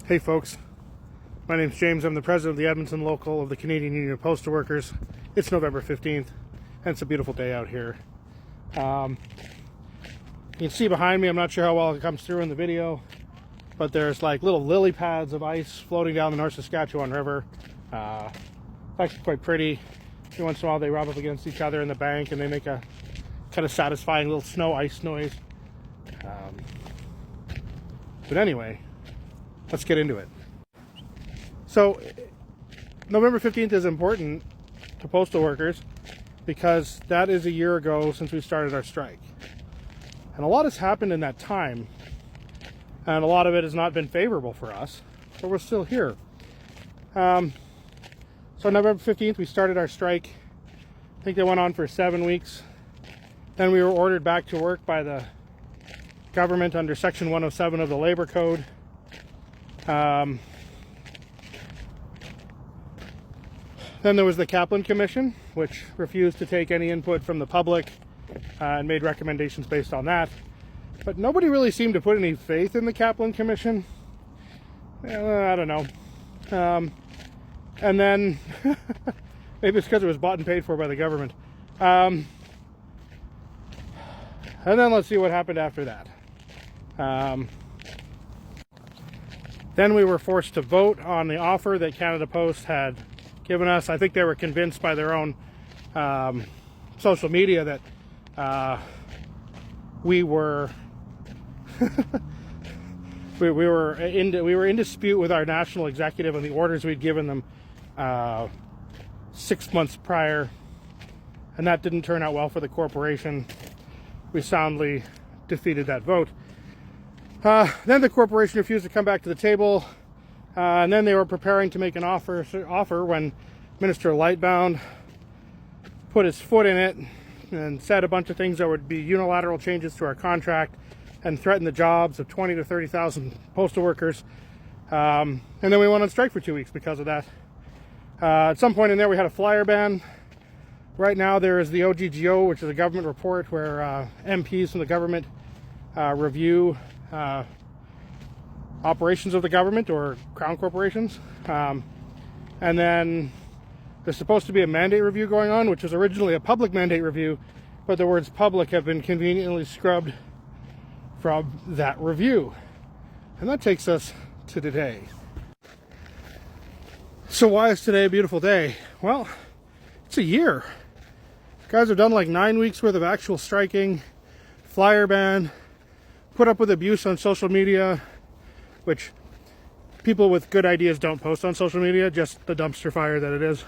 Hey folks, my name's James. I'm the president of the Edmonton Local of the Canadian Union of Postal Workers. It's November 15th and it's a beautiful day out here. You can see behind me, I'm not sure how well it comes through in the video, but there's like little lily pads of ice floating down the North Saskatchewan River. It's actually quite pretty. Every once in a while they rub up against each other in the bank and they make a kind of satisfying little snow ice noise. But anyway, let's get into it. So, November 15th is important to postal workers because that is a year ago since we started our strike. And a lot has happened in that time, and a lot of it has not been favorable for us, but we're still here. So November 15th, we started our strike. I think they went on for 7 weeks. Then we were ordered back to work by the government under Section 107 of the Labor Code. Then there was the Kaplan Commission, which refused to take any input from the public and made recommendations based on that. But nobody really seemed to put any faith in the Kaplan Commission. I don't know. And then, maybe it's because it was bought and paid for by the government. And then let's see what happened after that. Then we were forced to vote on the offer that Canada Post had given us. I think they were convinced by their own social media that we were we were in dispute with our national executive and the orders we'd given them 6 months prior, and that didn't turn out well for the corporation. We soundly defeated that vote. Then the corporation refused to come back to the table, and then they were preparing to make an offer when Minister Lightbound put his foot in it and said a bunch of things that would be unilateral changes to our contract and threatened the jobs of 20 to 30,000 postal workers. And then we went on strike for 2 weeks because of that. At some point in there we had a flyer ban. Right now there is the OGGO, which is a government report where MPs from the government review operations of the government or crown corporations. And then there's supposed to be a mandate review going on, which was originally a public mandate review, but the words public have been conveniently scrubbed from that review. And that takes us to today. So why is today a beautiful day? Well, it's a year. Guys have done like 9 weeks worth of actual striking, flyer ban, put up with abuse on social media, which people with good ideas don't post on social media, just the dumpster fire that it is.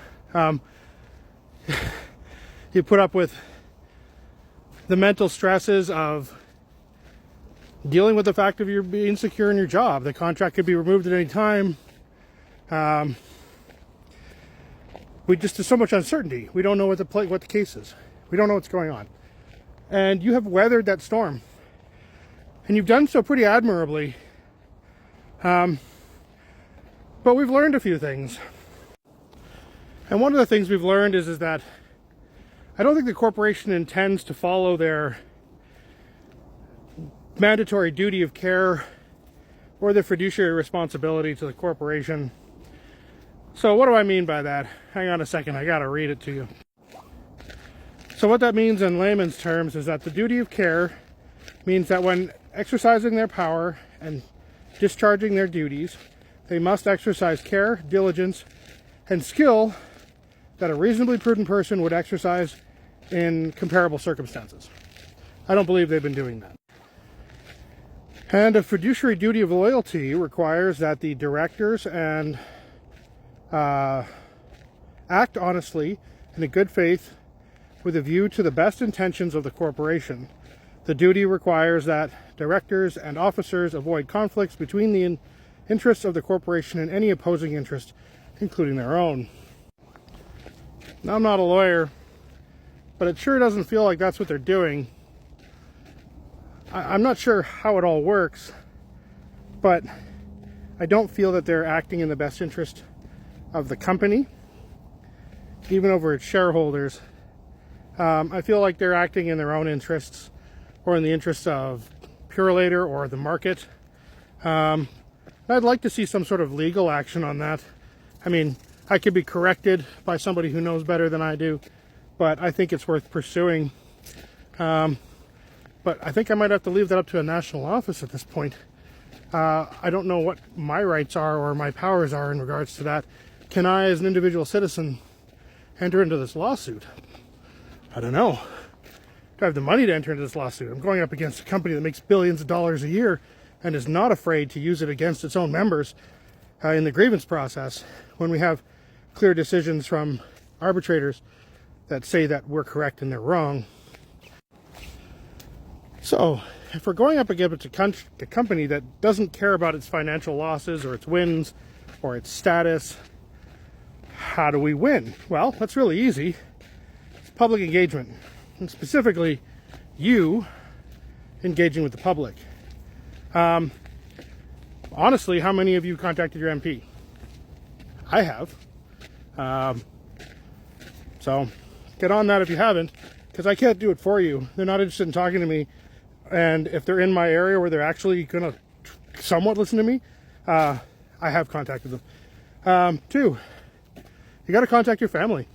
You put up with the mental stresses of dealing with the fact of you being insecure in your job. The contract could be removed at any time. There's so much uncertainty. We don't know what the case is. We don't know what's going on. And you have weathered that storm. And you've done so pretty admirably. But we've learned a few things. And one of the things we've learned is that I don't think the corporation intends to follow their mandatory duty of care or their fiduciary responsibility to the corporation. So what do I mean by that? Hang on a second, I gotta read it to you. So what that means in layman's terms is that the duty of care means that when exercising their power and discharging their duties, they must exercise care, diligence, and skill that a reasonably prudent person would exercise in comparable circumstances. I don't believe they've been doing that. And a fiduciary duty of loyalty requires that the directors and act honestly and in good faith with a view to the best intentions of the corporation. The duty requires that directors and officers avoid conflicts between the interests of the corporation and any opposing interest, including their own. Now, I'm not a lawyer, but it sure doesn't feel like that's what they're doing. I'm not sure how it all works, but I don't feel that they're acting in the best interest of the company, even over its shareholders. I feel like they're acting in their own interests or in the interests of Purolator or the market. Not I'd like to see some sort of legal action on that. I mean, I could be corrected by somebody who knows better than I do, but I think it's worth pursuing. But I think I might have to leave that up to a national office at this point. I don't know what my rights are or my powers are in regards to that. Can I, as an individual citizen, enter into this lawsuit? I don't know. Do I have the money to enter into this lawsuit? I'm going up against a company that makes billions of dollars a year and is not afraid to use it against its own members in the grievance process when we have clear decisions from arbitrators that say that we're correct and they're wrong. So, if we're going up against a company that doesn't care about its financial losses or its wins or its status, how do we win? Well, that's really easy. It's public engagement, and specifically you engaging with the public. Honestly, how many of you contacted your MP? I have. So get on that if you haven't, because I can't do it for you. They're not interested in talking to me. And if they're in my area where they're actually going to somewhat listen to me, I have contacted them. 2, you got to contact your family.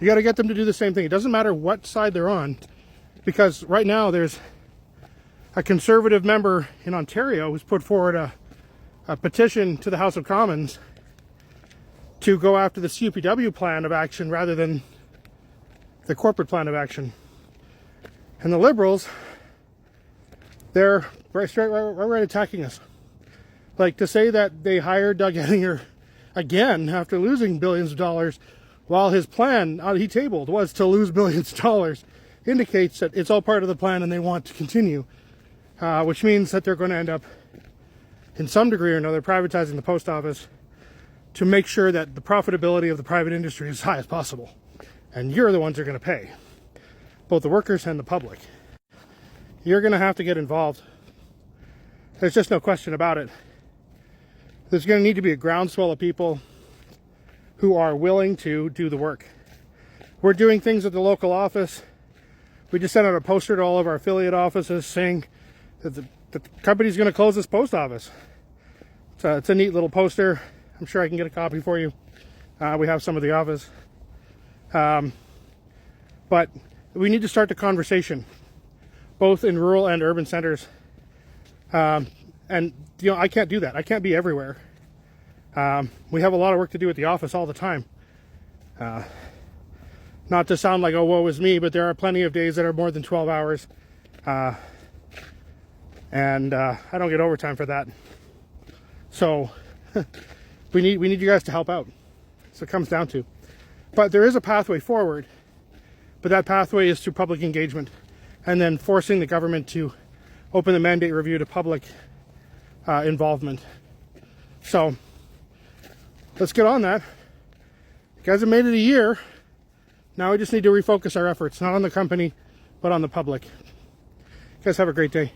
You got to get them to do the same thing. It doesn't matter what side they're on, because right now there's a Conservative member in Ontario who's put forward a petition to the House of Commons to go after the CUPW plan of action rather than the corporate plan of action. And the Liberals, they're right attacking us. Like, to say that they hired Doug Ettinger again after losing billions of dollars while his plan he tabled was to lose billions of dollars indicates that it's all part of the plan and they want to continue. Which means that they're going to end up, in some degree or another, privatizing the post office to make sure that the profitability of the private industry is as high as possible. And you're the ones who are going to pay, both the workers and the public. You're going to have to get involved. There's just no question about it. There's going to need to be a groundswell of people who are willing to do the work. We're doing things at the local office. We just sent out a poster to all of our affiliate offices saying that the company's going to close this post office. It's a neat little poster. I'm sure I can get a copy for you. We have some at the office. But we need to start the conversation, both in rural and urban centers. And, you know, I can't do that. I can't be everywhere. We have a lot of work to do at the office all the time. Not to sound like, oh, woe is me, but there are plenty of days that are more than 12 hours. And I don't get overtime for that. So we need you guys to help out. So it comes down to. But there is a pathway forward. But that pathway is through public engagement and then forcing the government to open the mandate review to public involvement. So let's get on that. You guys have made it a year. Now we just need to refocus our efforts, not on the company, but on the public. You guys have a great day.